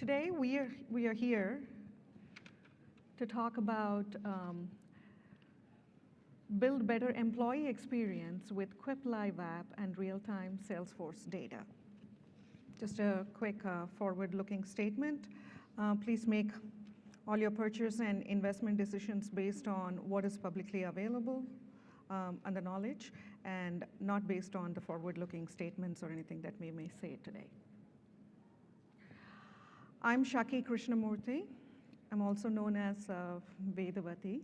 Today we are here to talk about build better employee experience with Quip Live App and real-time Salesforce data. Just a quick forward-looking statement. Please make all your purchase and investment decisions based on what is publicly available and the knowledge, and not based on the forward-looking statements or anything that we may say today. I'm Chucky Krishnamurti. I'm also known as Vedavati.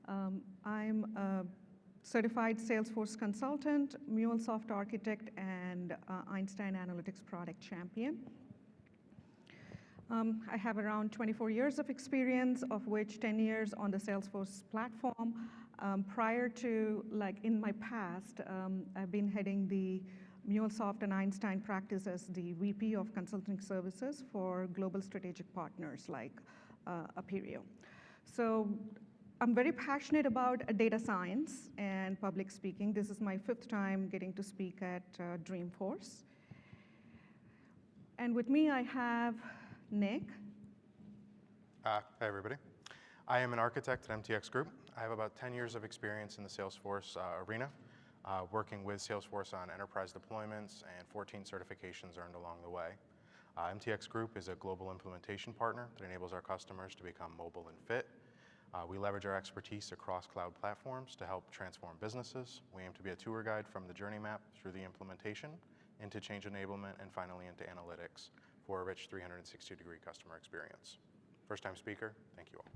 I'm a certified Salesforce consultant, MuleSoft architect, and Einstein Analytics product champion. I have around 24 years of experience, of which 10 years on the Salesforce platform. Prior to, in my past, I've been heading the MuleSoft and Einstein practice as the VP of Consulting Services for global strategic partners like Aperio. So I'm very passionate about data science and public speaking. This is my 5th time getting to speak at Dreamforce. And with me, I have Nick. Hi, everybody. I am an architect at MTX Group. I have about 10 years of experience in the Salesforce arena, working with Salesforce on enterprise deployments and 14 certifications earned along the way. MTX Group is a global implementation partner that enables our customers to become mobile and fit. We leverage our expertise across cloud platforms to help transform businesses. We aim to be a tour guide from the journey map through the implementation into change enablement and finally into analytics for a rich 360-degree customer experience. First-time speaker, thank you all.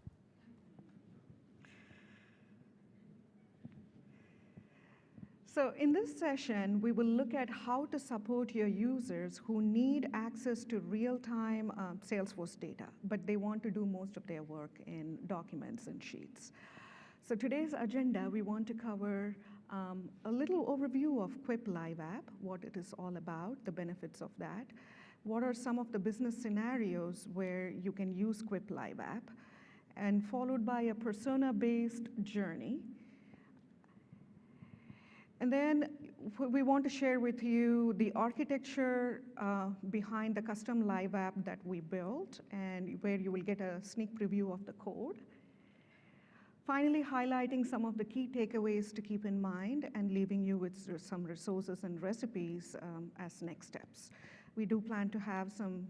So in this session, we will look at how to support your users who need access to real-time Salesforce data, but they want to do most of their work in documents and sheets. So today's agenda, we want to cover a little overview of Quip Live App, what it is all about, the benefits of that. What are some of the business scenarios where you can use Quip Live App, and followed by a persona-based journey. And then we want to share with you the architecture behind the custom Live App that we built, and where you will get a sneak preview of the code. Finally, highlighting some of the key takeaways to keep in mind and leaving you with some resources and recipes as next steps. We do plan to have some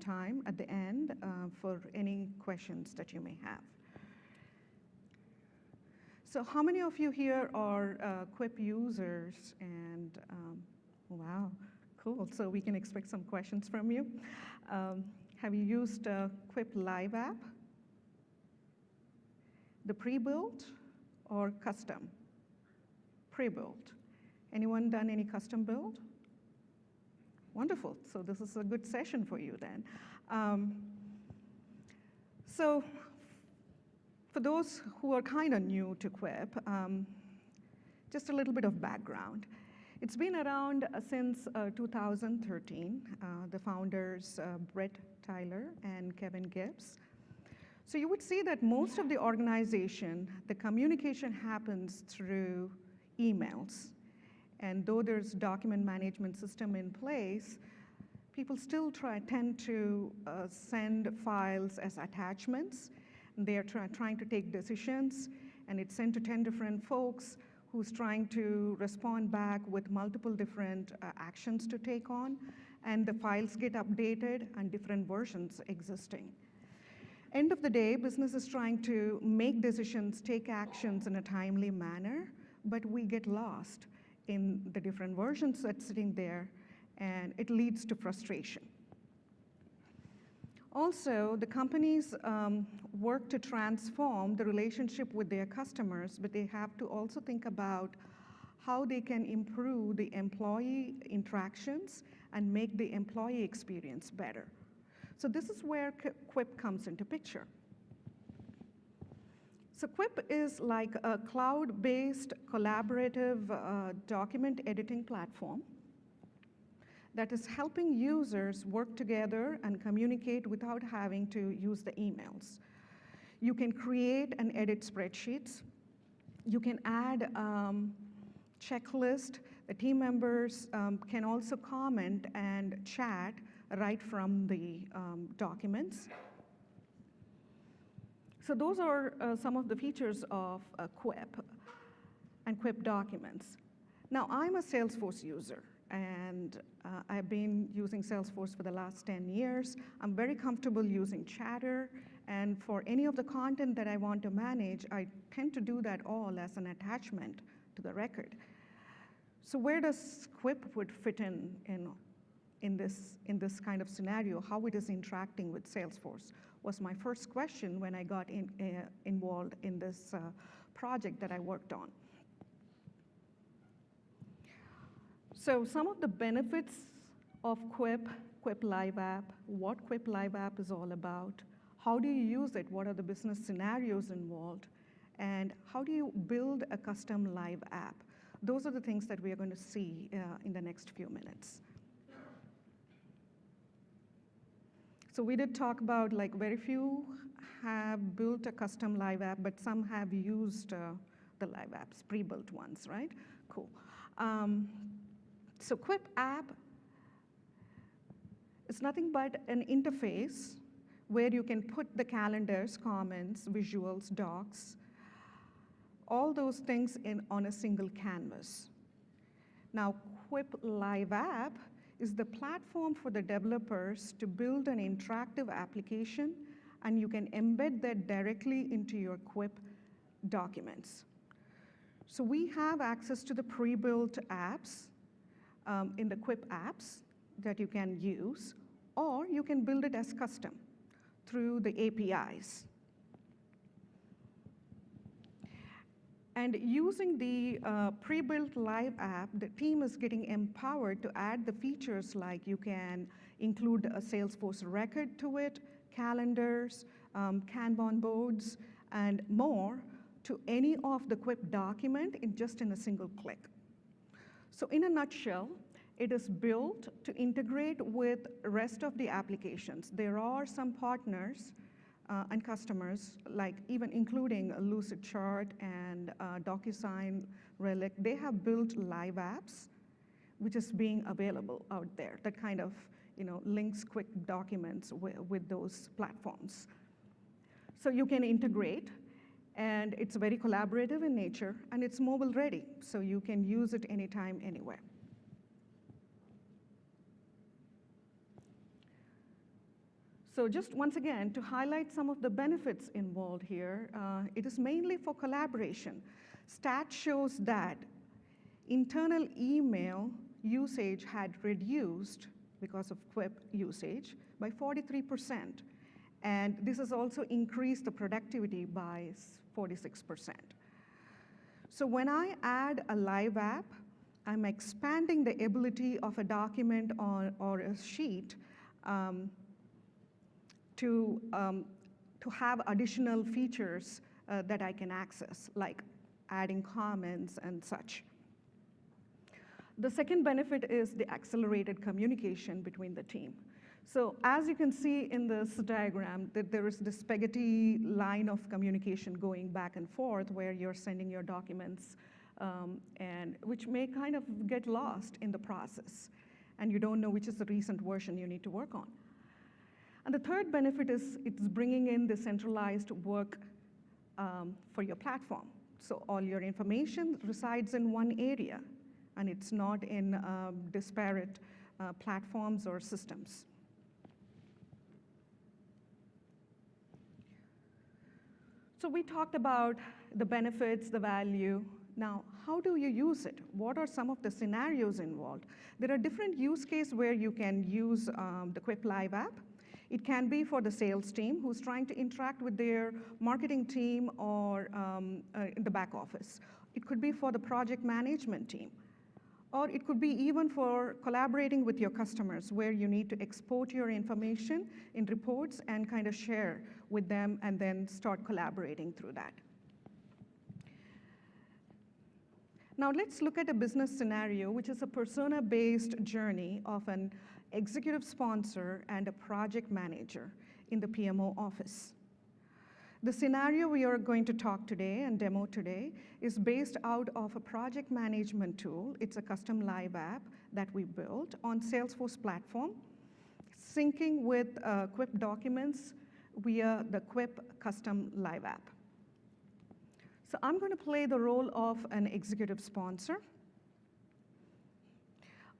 time at the end for any questions that you may have. So how many of you here are Quip users? And wow, cool. So we can expect some questions from you. Have you used Quip Live App? The pre-built or custom? Pre-built. Anyone done any custom build? Wonderful. So this is a good session for you then. So for those who are kind of new to Quip, just a little bit of background. It's been around since 2013, the founders, Brett Tyler and Kevin Gibbs. So you would see that most of the organization, the communication happens through emails. And though there's document management system in place, people still tend to send files as attachments. They're trying to take decisions, and it's sent to 10 different folks who's trying to respond back with multiple different actions to take on, and the files get updated and different versions existing. End of the day, business is trying to make decisions, take actions in a timely manner, but we get lost in the different versions that's sitting there, and it leads to frustration. Also, the companies work to transform the relationship with their customers, but they have to also think about how they can improve the employee interactions and make the employee experience better. So this is where Quip comes into picture. So Quip is like a cloud-based collaborative document editing platform that is helping users work together and communicate without having to use the emails. You can create and edit spreadsheets. You can add checklist. The team members can also comment and chat right from the documents. So those are some of the features of Quip and Quip documents. Now, I'm a Salesforce user, and I've been using Salesforce for the last 10 years. I'm very comfortable using Chatter, and for any of the content that I want to manage, I tend to do that all as an attachment to the record. So where does Quip would fit in this kind of scenario? How it is interacting with Salesforce was my first question when I got involved in this project that I worked on. So some of the benefits of Quip Live App, what Quip Live App is all about, how do you use it, what are the business scenarios involved, and how do you build a custom live app? Those are the things that we are going to see in the next few minutes. So we did talk about, like, very few have built a custom live app, but some have used the live apps, pre-built ones, right? Cool. So Quip app is nothing but an interface where you can put the calendars, comments, visuals, docs, all those things on a single canvas. Now, Quip Live App is the platform for the developers to build an interactive application, and you can embed that directly into your Quip documents. So we have access to the pre-built apps in the Quip apps that you can use, or you can build it as custom through the APIs. And using the pre-built live app, the team is getting empowered to add the features like you can include a Salesforce record to it, calendars, Kanban boards, and more to any of the Quip document just in a single click. So in a nutshell, it is built to integrate with the rest of the applications. There are some partners and customers, like even including Lucidchart and DocuSign, Relic. They have built live apps, which is being available out there, that kind of links quick documents with those platforms. So you can integrate, and it's very collaborative in nature, and it's mobile ready, so you can use it anytime, anywhere. So just once again, to highlight some of the benefits involved here, it is mainly for collaboration. Stat shows that internal email usage had reduced because of Quip usage by 43%. And this has also increased the productivity by 46%. So when I add a live app, I'm expanding the ability of a document or a sheet to have additional features that I can access, like adding comments and such. The second benefit is the accelerated communication between the team. So as you can see in this diagram, that there is this spaghetti line of communication going back and forth where you're sending your documents, and which may kind of get lost in the process, and you don't know which is the recent version you need to work on. And the third benefit is it's bringing in the centralized work for your platform. So all your information resides in one area, and it's not in disparate platforms or systems. So we talked about the benefits, the value. Now, how do you use it? What are some of the scenarios involved? There are different use cases where you can use the Quip Live app. It can be for the sales team who's trying to interact with their marketing team or in the back office. It could be for the project management team. Or it could be even for collaborating with your customers, where you need to export your information in reports and kind of share with them and then start collaborating through that. Now let's look at a business scenario, which is a persona-based journey of an executive sponsor and a project manager in the PMO office. The scenario we are going to talk today and demo today is based out of a project management tool. It's a custom live app that we built on Salesforce platform. syncing with Quip documents via the Quip Custom Live App. So I'm going to play the role of an executive sponsor.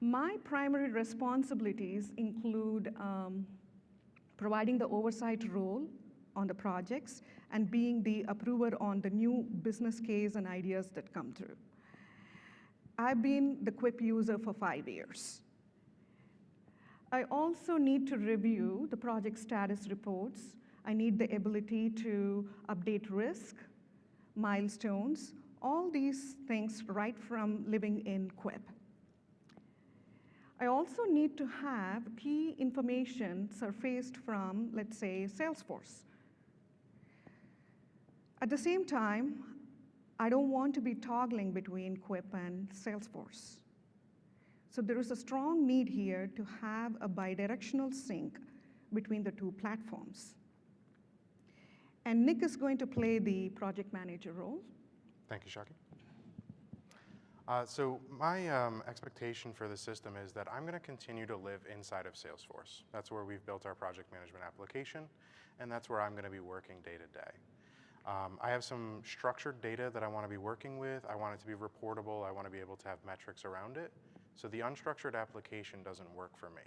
My primary responsibilities include providing the oversight role on the projects and being the approver on the new business case and ideas that come through. I've been the Quip user for 5 years. I also need to review the project status reports. I need the ability to update risk, milestones, all these things right from living in Quip. I also need to have key information surfaced from, let's say, Salesforce. At the same time, I don't want to be toggling between Quip and Salesforce. So there is a strong need here to have a bidirectional sync between the two platforms. And Nick is going to play the project manager role. Thank you, Chucky. So my expectation for the system is that I'm going to continue to live inside of Salesforce. That's where we've built our project management application, and that's where I'm going to be working day to day. I have some structured data that I want to be working with. I want it to be reportable. I want to be able to have metrics around it. So the unstructured application doesn't work for me.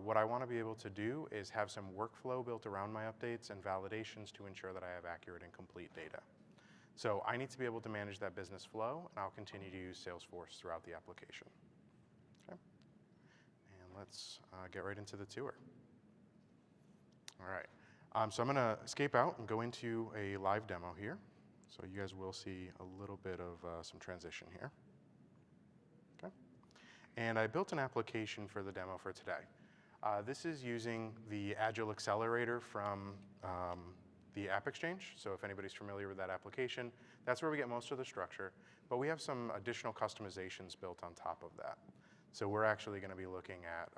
What I want to be able to do is have some workflow built around my updates and validations to ensure that I have accurate and complete data. So I need to be able to manage that business flow, and I'll continue to use Salesforce throughout the application. Okay. And let's get right into the tour. All right. So I'm going to escape out and go into a live demo here. So you guys will see a little bit of some transition here. Okay. And I built an application for the demo for today. This is using the Agile Accelerator from the App Exchange. So if anybody's familiar with that application, that's where we get most of the structure. But we have some additional customizations built on top of that. So we're actually going to be looking at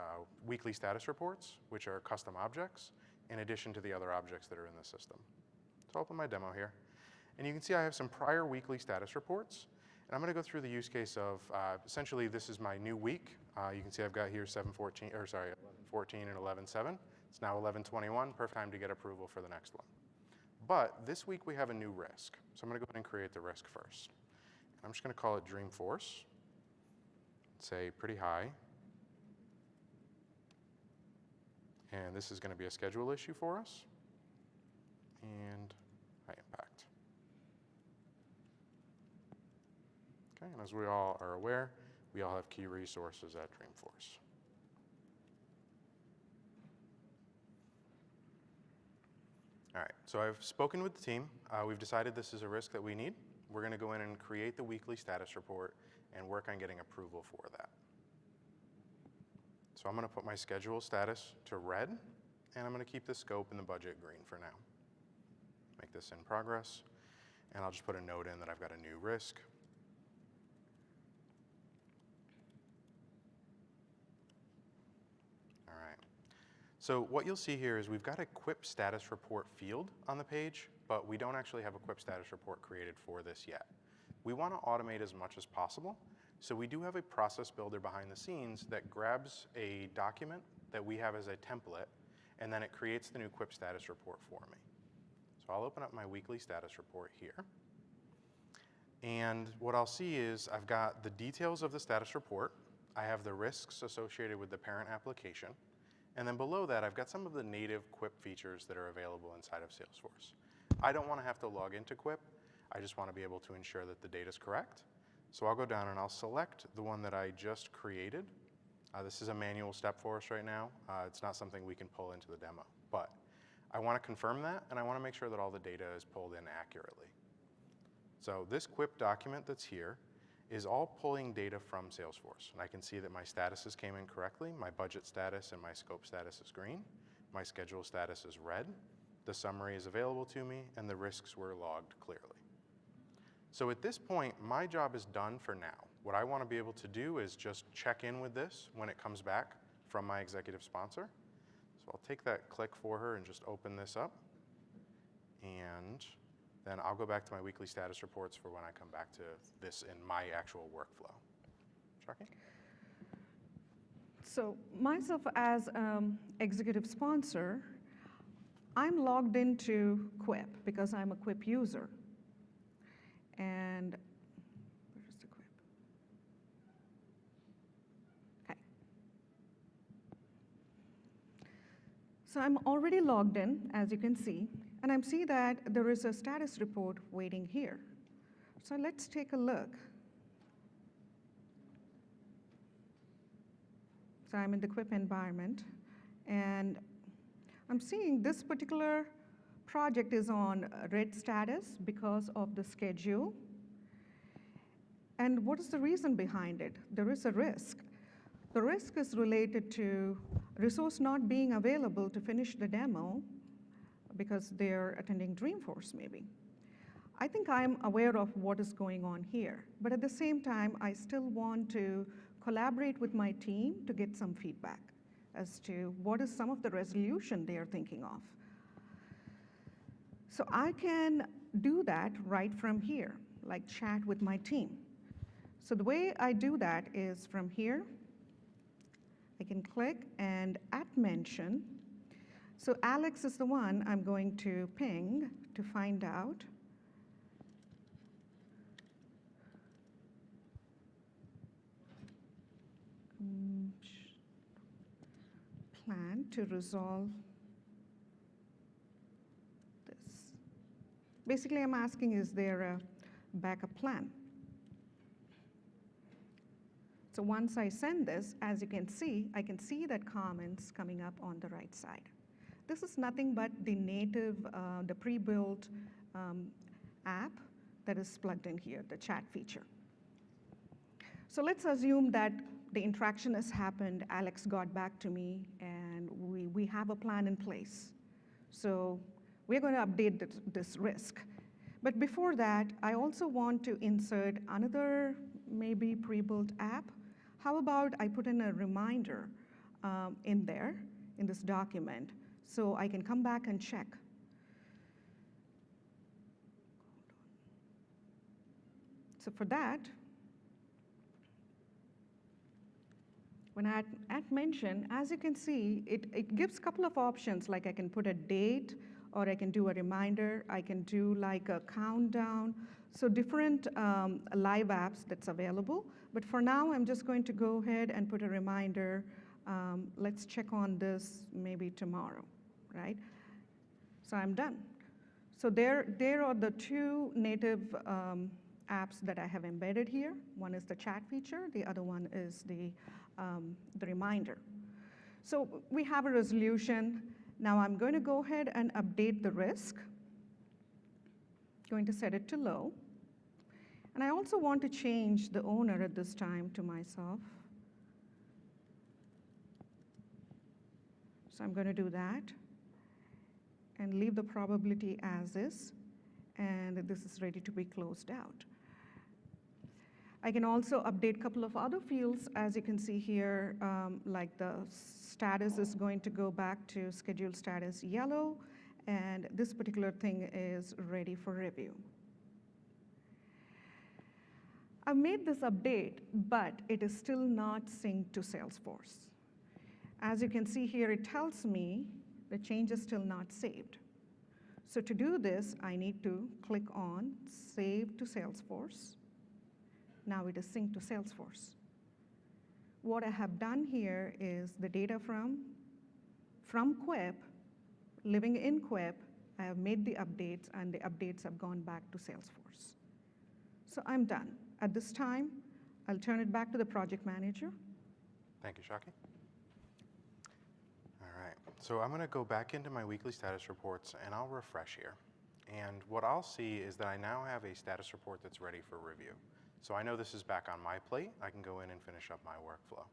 weekly status reports, which are custom objects, in addition to the other objects that are in the system. So I'll open my demo here. And you can see I have some prior weekly status reports. And I'm going to go through the use case of, essentially, this is my new week. You can see I've got here 11:14 and 11:7. It's now 11:21, perfect time to get approval for the next one. But this week we have a new risk. So I'm going to go ahead and create the risk first. I'm just going to call it Dreamforce. Say pretty high. And this is going to be a schedule issue for us. And high impact. Okay, and as we all are aware, we all have key resources at Dreamforce. All right, so I've spoken with the team. We've decided this is a risk that we need. We're going to go in and create the weekly status report and work on getting approval for that. So I'm going to put my schedule status to red, and I'm going to keep the scope and the budget green for now. Make this in progress, and I'll just put a note in that I've got a new risk. All right. So what you'll see here is we've got a Quip status report field on the page, but we don't actually have a Quip status report created for this yet. We want to automate as much as possible, so we do have a process builder behind the scenes that grabs a document that we have as a template, and then it creates the new Quip status report for me. So I'll open up my weekly status report here. And what I'll see is I've got the details of the status report. I have the risks associated with the parent application. And then below that, I've got some of the native Quip features that are available inside of Salesforce. I don't want to have to log into Quip. I just want to be able to ensure that the data is correct. So I'll go down and I'll select the one that I just created. This is a manual step for us right now. It's not something we can pull into the demo. But I want to confirm that, and I want to make sure that all the data is pulled in accurately. So this Quip document that's here is all pulling data from Salesforce. And I can see that my statuses came in correctly. My budget status and my scope status is green. My schedule status is red. The summary is available to me, and the risks were logged clearly. So at this point, my job is done for now. What I want to be able to do is just check in with this when it comes back from my executive sponsor. So I'll take that click for her and just open this up. And then I'll go back to my weekly status reports for when I come back to this in my actual workflow. Chucky? So myself as executive sponsor, I'm logged into Quip because I'm a Quip user. And where's the Quip? Okay. So I'm already logged in, as you can see, and I see that there is a status report waiting here. So let's take a look. So I'm in the Quip environment, and I'm seeing this particular project is on red status because of the schedule. And what is the reason behind it? There is a risk. The risk is related to resource not being available to finish the demo because they're attending Dreamforce maybe. I think I'm aware of what is going on here, but at the same time, I still want to collaborate with my team to get some feedback as to what is some of the resolution they are thinking of. So I can do that right from here, like chat with my team. So the way I do that is from here, I can click and @mention. So Alex is the one I'm going to ping to find out plan to resolve this. Basically, I'm asking, is there a backup plan? So once I send this, as you can see, I can see that comments coming up on the right side. This is nothing but the native, the pre-built app that is plugged in here, the chat feature. So let's assume that the interaction has happened, Alex got back to me, and we have a plan in place. So we're going to update this risk. But before that, I also want to insert another maybe pre-built app. How about I put in a reminder in there, in this document, so I can come back and check. So for that, when I @mention, as you can see, it gives a couple of options, like I can put a date, or I can do a reminder, I can do like a countdown. So different live apps that's available. But for now, I'm just going to go ahead and put a reminder. Let's check on this maybe tomorrow, right? So I'm done. So there are the two native apps that I have embedded here. One is the chat feature. The other one is the reminder. So we have a resolution. Now I'm going to go ahead and update the risk. Going to set it to low. And I also want to change the owner at this time to myself. So I'm going to do that and leave the probability as is. And this is ready to be closed out. I can also update a couple of other fields, as you can see here, like the status is going to go back to scheduled status yellow, and this particular thing is ready for review. I've made this update, but it is still not synced to Salesforce. As you can see here, it tells me the change is still not saved. So to do this, I need to click on Save to Salesforce. Now it is synced to Salesforce. What I have done here is the data from Quip, living in Quip, I have made the updates, and the updates have gone back to Salesforce. So I'm done. At this time, I'll turn it back to the project manager. Thank you, Chucky. All right, so I'm going to go back into my weekly status reports, and I'll refresh here. And what I'll see is that I now have a status report that's ready for review. So I know this is back on my plate. I can go in and finish up my workflow.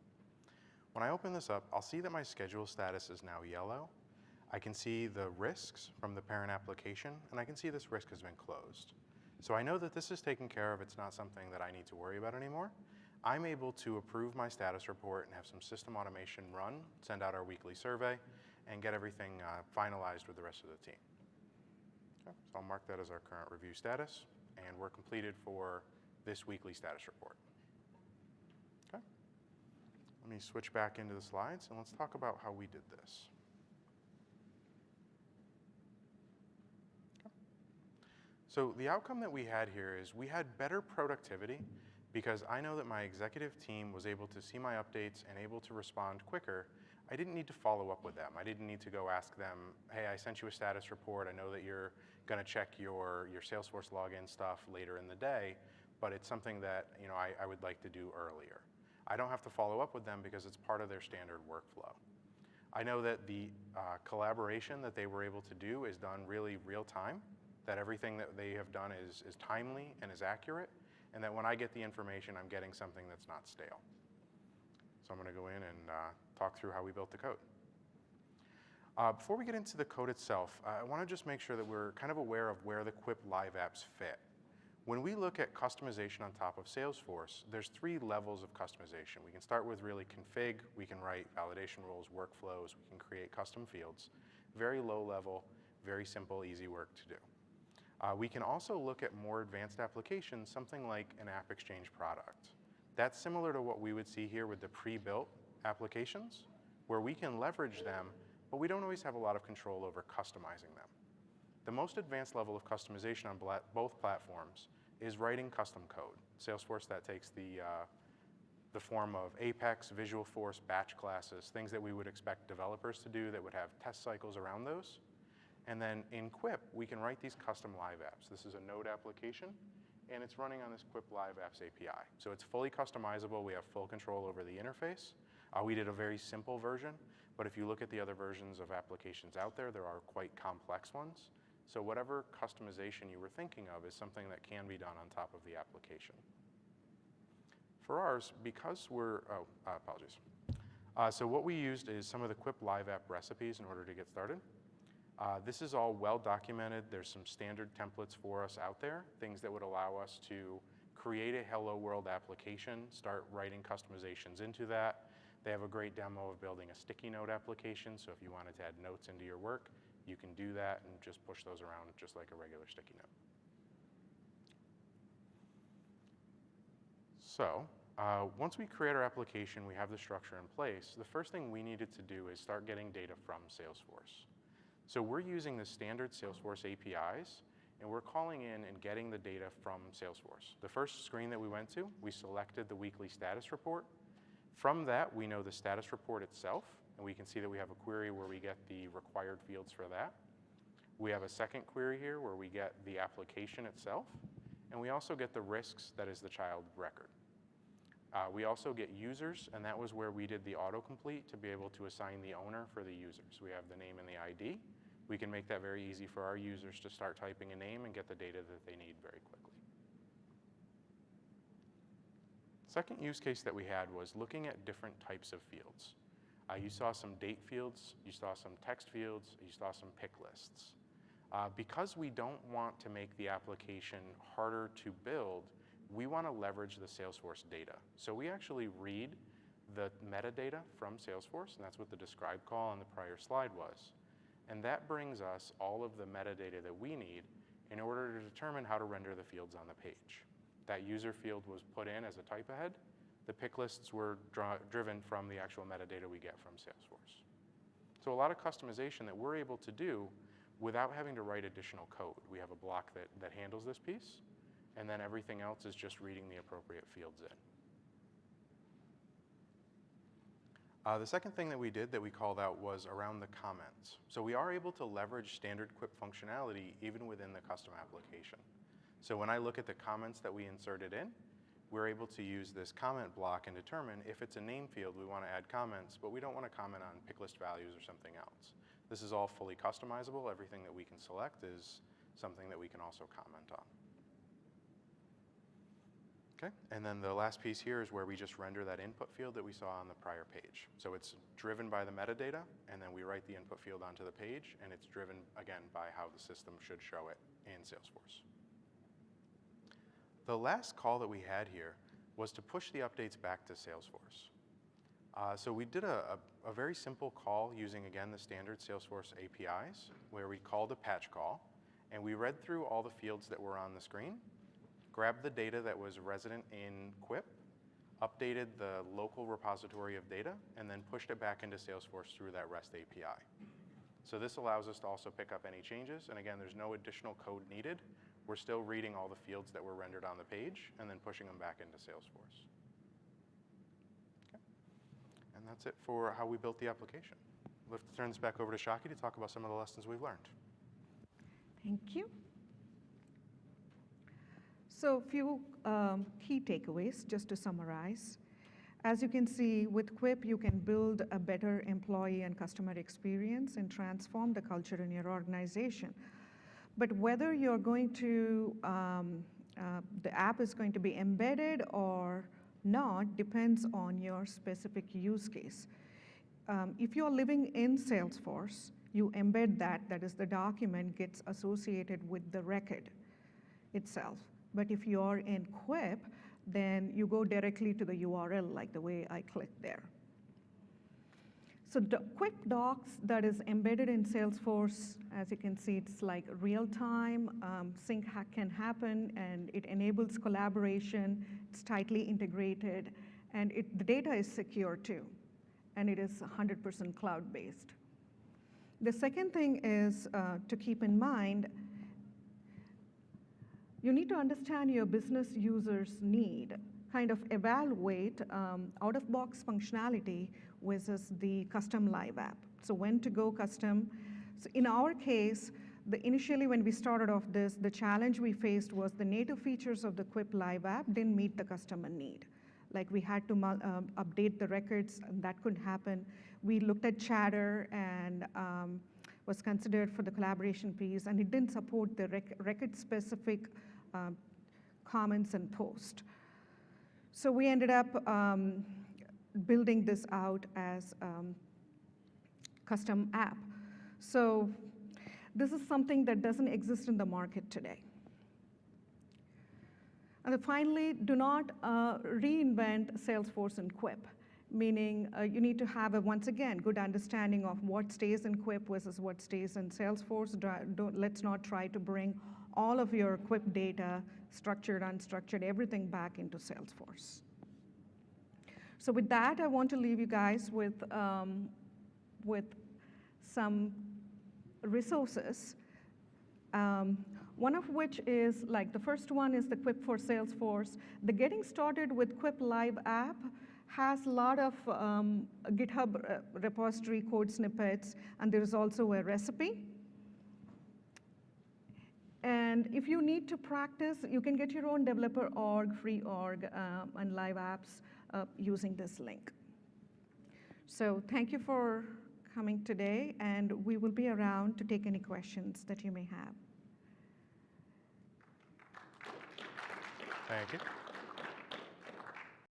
When I open this up, I'll see that my schedule status is now yellow. I can see the risks from the parent application, and I can see this risk has been closed. So I know that this is taken care of. It's not something that I need to worry about anymore. I'm able to approve my status report and have some system automation run, send out our weekly survey, and get everything finalized with the rest of the team. Okay, so I'll mark that as our current review status, and we're completed for this weekly status report. Okay. Let me switch back into the slides, and let's talk about how we did this. So the outcome that we had here is we had better productivity because I know that my executive team was able to see my updates and able to respond quicker. I didn't need to follow up with them. I didn't need to go ask them, hey, I sent you a status report. I know that you're going to check your Salesforce login stuff later in the day, but it's something that I would like to do earlier. I don't have to follow up with them because it's part of their standard workflow. I know that the collaboration that they were able to do is done really real time, that everything that they have done is timely and is accurate, and that when I get the information, I'm getting something that's not stale. So I'm going to go in and talk through how we built the code. Before we get into the code itself, I want to just make sure that we're kind of aware of where the Quip Live Apps fit. When we look at customization on top of Salesforce, there's 3 levels of customization. We can start with really config. We can write validation rules, workflows. We can create custom fields. Very low level, very simple, easy work to do. We can also look at more advanced applications, something like an App Exchange product. That's similar to what we would see here with the pre-built applications, where we can leverage them, but we don't always have a lot of control over customizing them. The most advanced level of customization on both platforms is writing custom code. Salesforce, that takes the form of Apex, Visualforce, batch classes, things that we would expect developers to do that would have test cycles around those. And then in Quip, we can write these custom live apps. This is a Node application, and it's running on this Quip Live Apps API. So it's fully customizable. We have full control over the interface. We did a very simple version, but if you look at the other versions of applications out there, there are quite complex ones. So whatever customization you were thinking of is something that can be done on top of the application. For ours, because we're, apologies. So what we used is some of the Quip Live App recipes in order to get started. This is all well documented. There's some standard templates for us out there, things that would allow us to create a Hello World application, start writing customizations into that. They have a great demo of building a sticky note application, so if you wanted to add notes into your work, you can do that and just push those around just like a regular sticky note. So once we create our application, we have the structure in place. The first thing we needed to do is start getting data from Salesforce. So we're using the standard Salesforce APIs, and we're calling in and getting the data from Salesforce. The first screen that we went to, we selected the weekly status report. From that, we know the status report itself, and we can see that we have a query where we get the required fields for that. We have a second query here where we get the application itself, and we also get the risks, that is the child record. We also get users, and that was where we did the autocomplete to be able to assign the owner for the users. We have the name and the ID. We can make that very easy for our users to start typing a name and get the data that they need very quickly. Second use case that we had was looking at different types of fields. You saw some date fields, you saw some text fields, you saw some pick lists. Because we don't want to make the application harder to build, we want to leverage the Salesforce data. So we actually read the metadata from Salesforce, and that's what the describe call on the prior slide was. And that brings us all of the metadata that we need in order to determine how to render the fields on the page. That user field was put in as a type ahead. The pick lists were driven from the actual metadata we get from Salesforce. So a lot of customization that we're able to do without having to write additional code. We have a block that handles this piece, and then everything else is just reading the appropriate fields in. The second thing that we did that we called out was around the comments. So we are able to leverage standard Quip functionality even within the custom application. So when I look at the comments that we inserted in, we're able to use this comment block and determine if it's a name field, we want to add comments, but we don't want to comment on pick list values or something else. This is all fully customizable. Everything that we can select is something that we can also comment on. Okay, and then the last piece here is where we just render that input field that we saw on the prior page. So it's driven by the metadata, and then we write the input field onto the page, and it's driven, again, by how the system should show it in Salesforce. The last call that we had here was to push the updates back to Salesforce. So we did a very simple call using, again, the standard Salesforce APIs, where we called a patch call, and we read through all the fields that were on the screen, grabbed the data that was resident in Quip, updated the local repository of data, and then pushed it back into Salesforce through that REST API. So this allows us to also pick up any changes, and again, there's no additional code needed. We're still reading all the fields that were rendered on the page and then pushing them back into Salesforce. Okay. And that's it for how we built the application. I'll turn this back over to Chucky to talk about some of the lessons we've learned. Thank you. So a few key takeaways, just to summarize. As you can see, with Quip, you can build a better employee and customer experience and transform the culture in your organization. But whether you're going to, the app is going to be embedded or not depends on your specific use case. If you're living in Salesforce, you embed that is the document gets associated with the record itself. But if you're in Quip, then you go directly to the URL like the way I clicked there. So the Quip Docs that is embedded in Salesforce, as you can see, it's like real-time, sync can happen, and it enables collaboration, it's tightly integrated, and the data is secure too, and it is 100% cloud-based. The second thing is to keep in mind, you need to understand your business users' need, kind of evaluate out-of-box functionality versus the custom live app. So when to go custom. So in our case, initially when we started off this, the challenge we faced was the native features of the Quip Live app didn't meet the customer need. Like we had to update the records, and that couldn't happen. We looked at Chatter and was considered for the collaboration piece, and it didn't support the record-specific comments and post. So we ended up building this out as custom app. So this is something that doesn't exist in the market today. And then finally, do not reinvent Salesforce and Quip, meaning you need to have once again, good understanding of what stays in Quip versus what stays in Salesforce. Let's not try to bring all of your Quip data, structured, unstructured, everything back into Salesforce. So with that, I want to leave you guys with some resources. One of which is, like the first one is the Quip for Salesforce. The Getting Started with Quip Live app has a lot of GitHub repository code snippets, and there is also a recipe. And if you need to practice, you can get your own developer org, free org, and live apps using this link. So thank you for coming today, and we will be around to take any questions that you may have. Thank you.